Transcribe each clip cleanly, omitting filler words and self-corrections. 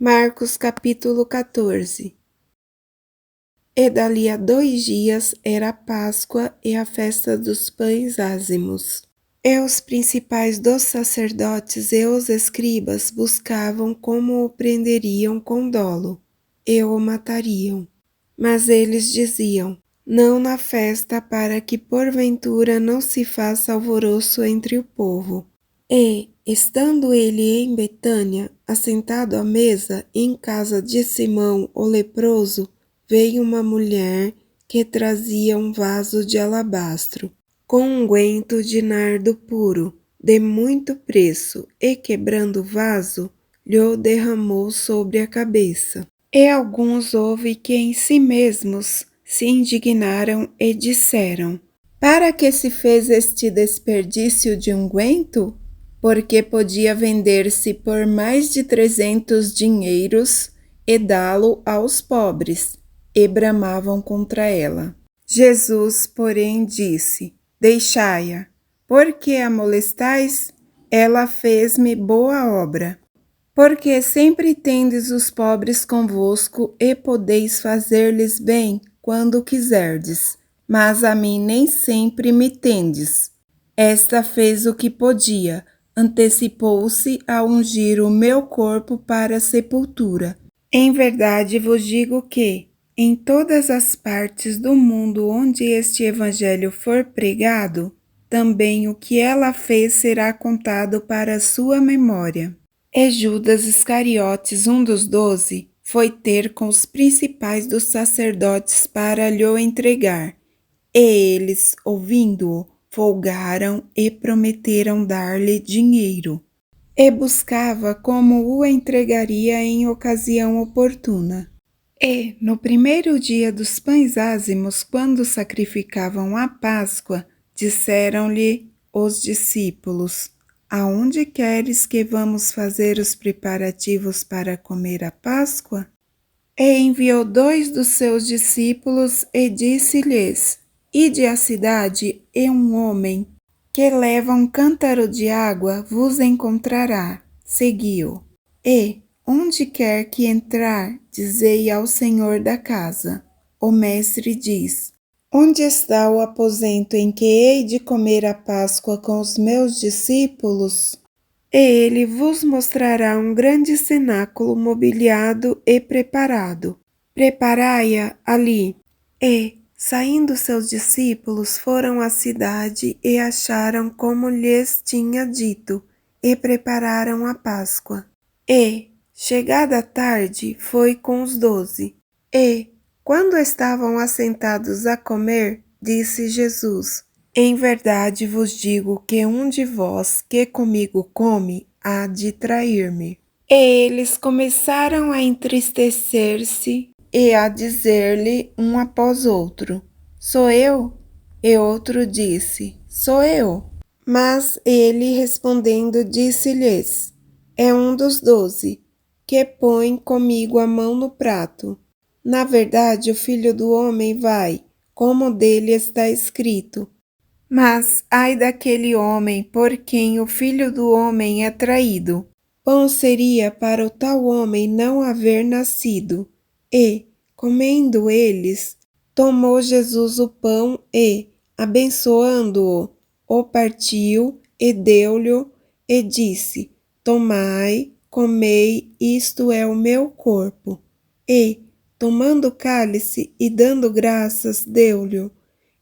Marcos capítulo 14. E dali a 2 dias era a Páscoa e a festa dos pães ázimos. E os principais dos sacerdotes e os escribas buscavam como o prenderiam com dolo, e o matariam. Mas eles diziam: não na festa, para que porventura não se faça alvoroço entre o povo. E, estando ele em Betânia, assentado à mesa, em casa de Simão o leproso, veio uma mulher que trazia um vaso de alabastro, com unguento de nardo puro, de muito preço, e quebrando o vaso, lhe derramou sobre a cabeça. E alguns houve que em si mesmos se indignaram e disseram: para que se fez este desperdício de unguento? Porque podia vender-se por mais de 300 dinheiros e dá-lo aos pobres, e bramavam contra ela. Jesus, porém, disse: deixai-a, porque a molestais? Ela fez-me boa obra. Porque sempre tendes os pobres convosco e podeis fazer-lhes bem quando quiserdes, mas a mim nem sempre me tendes. Esta fez o que podia, antecipou-se a ungir o meu corpo para a sepultura. Em verdade vos digo que, em todas as partes do mundo onde este evangelho for pregado, também o que ela fez será contado para a sua memória. E Judas Iscariotes, um dos 12, foi ter com os principais dos sacerdotes para lhe entregar. E eles, ouvindo-o, folgaram e prometeram dar-lhe dinheiro. E buscava como o entregaria em ocasião oportuna. E, no primeiro dia dos pães ázimos, quando sacrificavam a Páscoa, disseram-lhe os discípulos: aonde queres que vamos fazer os preparativos para comer a Páscoa? E enviou 2 dos seus discípulos e disse-lhes: ide à cidade, e um homem que leva um cântaro de água vos encontrará. Segui-o. E, onde quer que entrar, dizei ao senhor da casa: o mestre diz: onde está o aposento em que hei de comer a Páscoa com os meus discípulos? E ele vos mostrará um grande cenáculo mobiliado e preparado. Preparai-a ali. E, saindo seus discípulos, foram à cidade e acharam como lhes tinha dito, e prepararam a Páscoa. E, chegada a tarde, foi com os 12. E, quando estavam assentados a comer, disse Jesus: em verdade vos digo que um de vós que comigo come há de trair-me. E eles começaram a entristecer-se e a dizer-lhe um após outro: sou eu? E outro disse: sou eu. Mas ele respondendo disse-lhes: é um dos 12, que põe comigo a mão no prato. Na verdade, o Filho do Homem vai, como dele está escrito. Mas ai daquele homem por quem o Filho do Homem é traído. Bom seria para o tal homem não haver nascido. E, comendo eles, tomou Jesus o pão e, abençoando-o, o partiu e deu-lhe e disse: tomai, comei, isto é o meu corpo. E, tomando o cálice e dando graças, deu-lhe,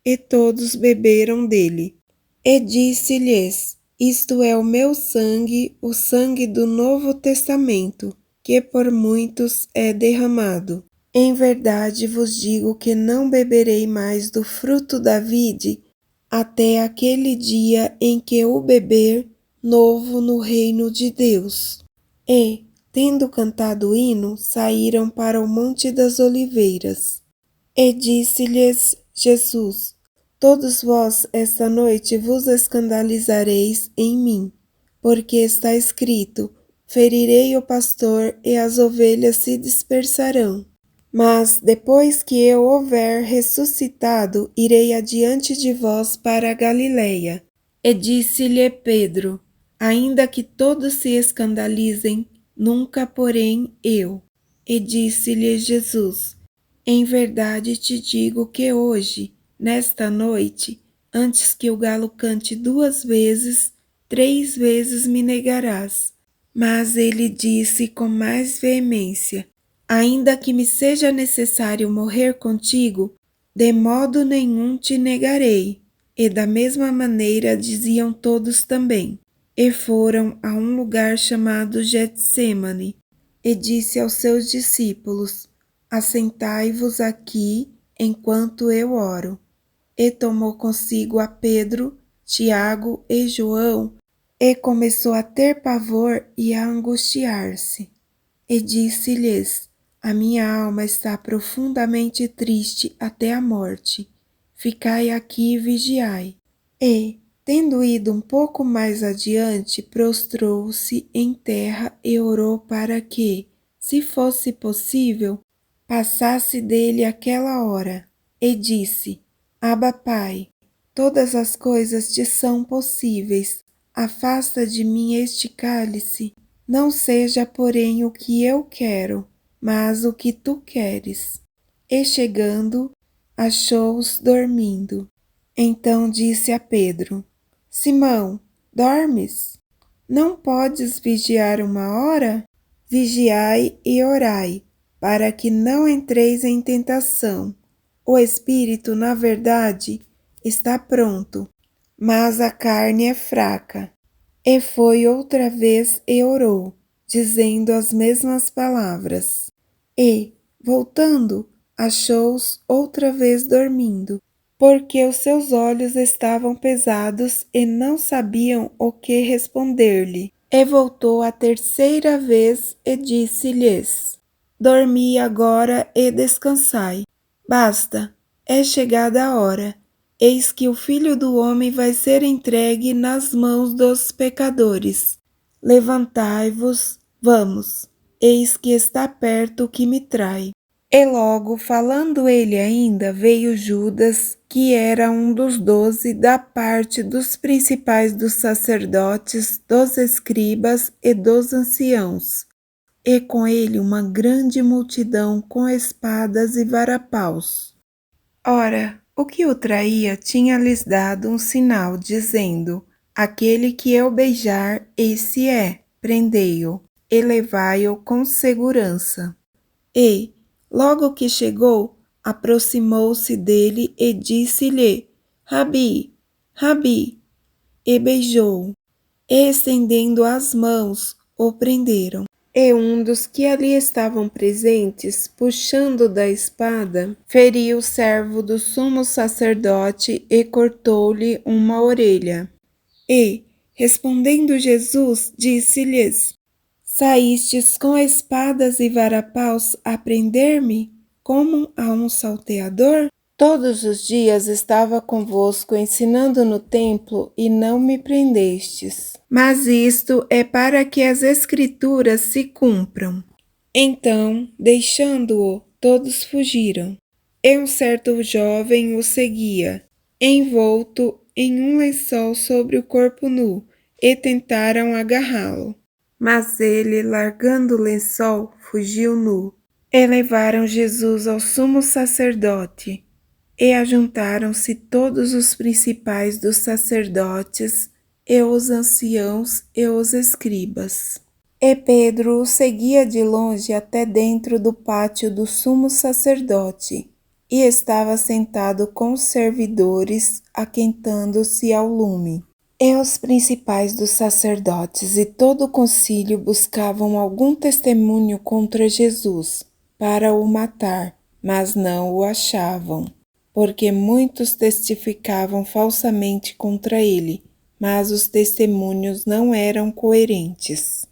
e todos beberam dele. E disse-lhes: isto é o meu sangue, o sangue do Novo Testamento, que por muitos é derramado. Em verdade vos digo que não beberei mais do fruto da vide, até aquele dia em que o beber novo no reino de Deus. E, tendo cantado o hino, saíram para o Monte das Oliveiras. E disse-lhes Jesus: todos vós esta noite vos escandalizareis em mim, porque está escrito: ferirei o pastor e as ovelhas se dispersarão. Mas depois que eu houver ressuscitado, irei adiante de vós para a Galileia. E disse-lhe Pedro: ainda que todos se escandalizem, nunca, porém, eu. E disse-lhe Jesus: Em verdade te digo que hoje, nesta noite, antes que o galo cante 2 vezes, 3 vezes me negarás. Mas ele disse com mais veemência: Ainda que me seja necessário morrer contigo, de modo nenhum te negarei. E da mesma maneira diziam todos também. E foram a um lugar chamado Getsêmane, e disse aos seus discípulos: Assentai-vos aqui enquanto eu oro. E tomou consigo a Pedro, Tiago e João, e começou a ter pavor e a angustiar-se. E disse-lhes: A minha alma está profundamente triste até a morte. Ficai aqui e vigiai. E, tendo ido um pouco mais adiante, prostrou-se em terra e orou para que, se fosse possível, passasse dele aquela hora. E disse: Abba, Pai, todas as coisas te são possíveis. Afasta de mim este cálice. Não seja, porém, o que eu quero, mas o que tu queres. E chegando, achou-os dormindo. Então disse a Pedro: Simão, dormes? Não podes vigiar 1 hora? Vigiai e orai, para que não entreis em tentação. O espírito, na verdade, está pronto, mas a carne é fraca. E foi outra vez e orou, dizendo as mesmas palavras. E, voltando, achou-os outra vez dormindo, porque os seus olhos estavam pesados e não sabiam o que responder-lhe. E voltou a terceira vez e disse-lhes: Dormi agora e descansai. Basta, é chegada a hora. Eis que o Filho do Homem vai ser entregue nas mãos dos pecadores. Levantai-vos, vamos, eis que está perto o que me trai. E logo, falando ele ainda, veio Judas, que era um dos 12, da parte dos principais dos sacerdotes, dos escribas e dos anciãos, e com ele uma grande multidão com espadas e varapaus. Ora, o que o traía tinha-lhes dado um sinal, dizendo: Aquele que eu beijar, esse é, prendei-o, e levai-o com segurança. E, logo que chegou, aproximou-se dele e disse-lhe: Rabi, Rabi, e beijou-o, e estendendo as mãos, o prenderam. E um dos que ali estavam presentes, puxando da espada, feriu o servo do sumo sacerdote e cortou-lhe uma orelha. E, respondendo Jesus, disse-lhes: Saístes com espadas e varapaus a prender-me, como a um salteador? Todos os dias estava convosco ensinando no templo e não me prendestes. Mas isto é para que as Escrituras se cumpram. Então, deixando-o, todos fugiram. E um certo jovem o seguia, envolto em um lençol sobre o corpo nu, e tentaram agarrá-lo. Mas ele, largando o lençol, fugiu nu. E levaram Jesus ao sumo sacerdote. E ajuntaram-se todos os principais dos sacerdotes, e os anciãos e os escribas. E Pedro o seguia de longe até dentro do pátio do sumo sacerdote, e estava sentado com os servidores, aquentando-se ao lume. E os principais dos sacerdotes e todo o concílio buscavam algum testemunho contra Jesus, para o matar, mas não o achavam, porque muitos testificavam falsamente contra ele, mas os testemunhos não eram coerentes.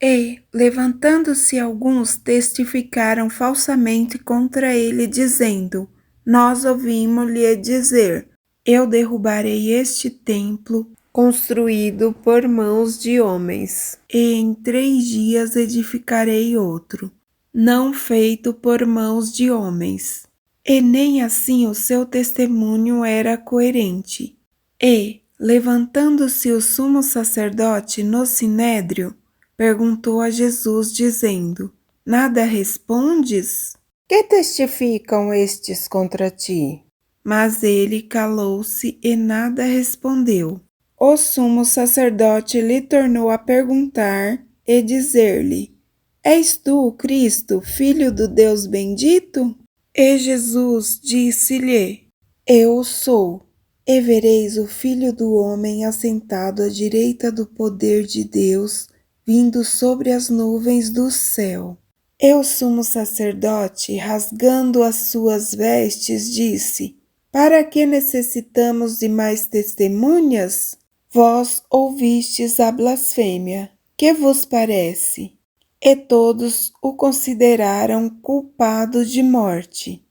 E, levantando-se alguns, testificaram falsamente contra ele, dizendo: Nós ouvimos-lhe dizer: Eu derrubarei este templo, construído por mãos de homens, e em 3 dias edificarei outro, não feito por mãos de homens. E nem assim o seu testemunho era coerente. E, levantando-se o sumo sacerdote no sinédrio, perguntou a Jesus, dizendo: Nada respondes? Que testificam estes contra ti? Mas ele calou-se e nada respondeu. O sumo sacerdote lhe tornou a perguntar e dizer-lhe: És tu o Cristo, filho do Deus bendito? E Jesus disse-lhe: Eu sou. E vereis o Filho do Homem assentado à direita do poder de Deus, vindo sobre as nuvens do céu. E o sumo sacerdote, rasgando as suas vestes, disse: Para que necessitamos de mais testemunhas? Vós ouvistes a blasfêmia. Que vos parece? E todos o consideraram culpado de morte.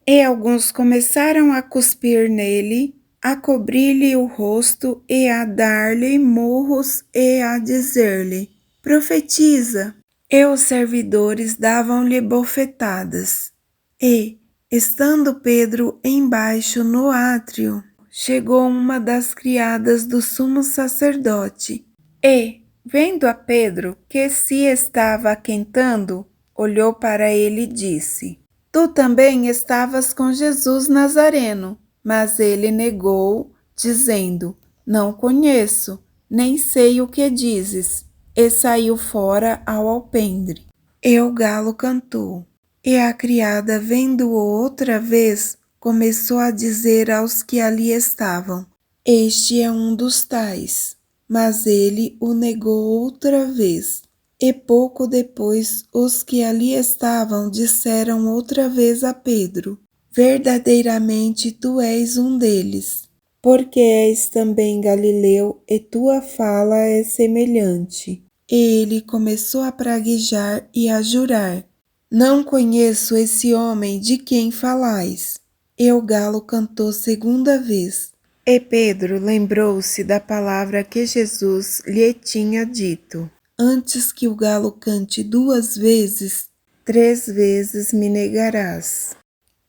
E alguns começaram a cuspir nele, a cobrir-lhe o rosto e a dar-lhe murros e a dizer-lhe: Profetiza! E os servidores davam-lhe bofetadas. E, estando Pedro embaixo no átrio, chegou uma das criadas do sumo sacerdote e, vendo a Pedro que se estava aquentando, olhou para ele e disse: Tu também estavas com Jesus Nazareno. Mas ele negou, dizendo: Não conheço, nem sei o que dizes. E saiu fora ao alpendre. E o galo cantou. E a criada, vendo-o outra vez, começou a dizer aos que ali estavam: Este é um dos tais. Mas ele o negou outra vez. E pouco depois, os que ali estavam disseram outra vez a Pedro: Verdadeiramente tu és um deles, porque és também galileu e tua fala é semelhante. E ele começou a praguejar e a jurar: Não conheço esse homem de quem falais. E o galo cantou segunda vez. E Pedro lembrou-se da palavra que Jesus lhe tinha dito: Antes que o galo cante 2 vezes, 3 vezes me negarás.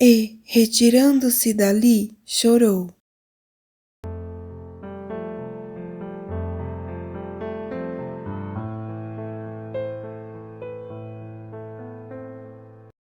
E, retirando-se dali, chorou.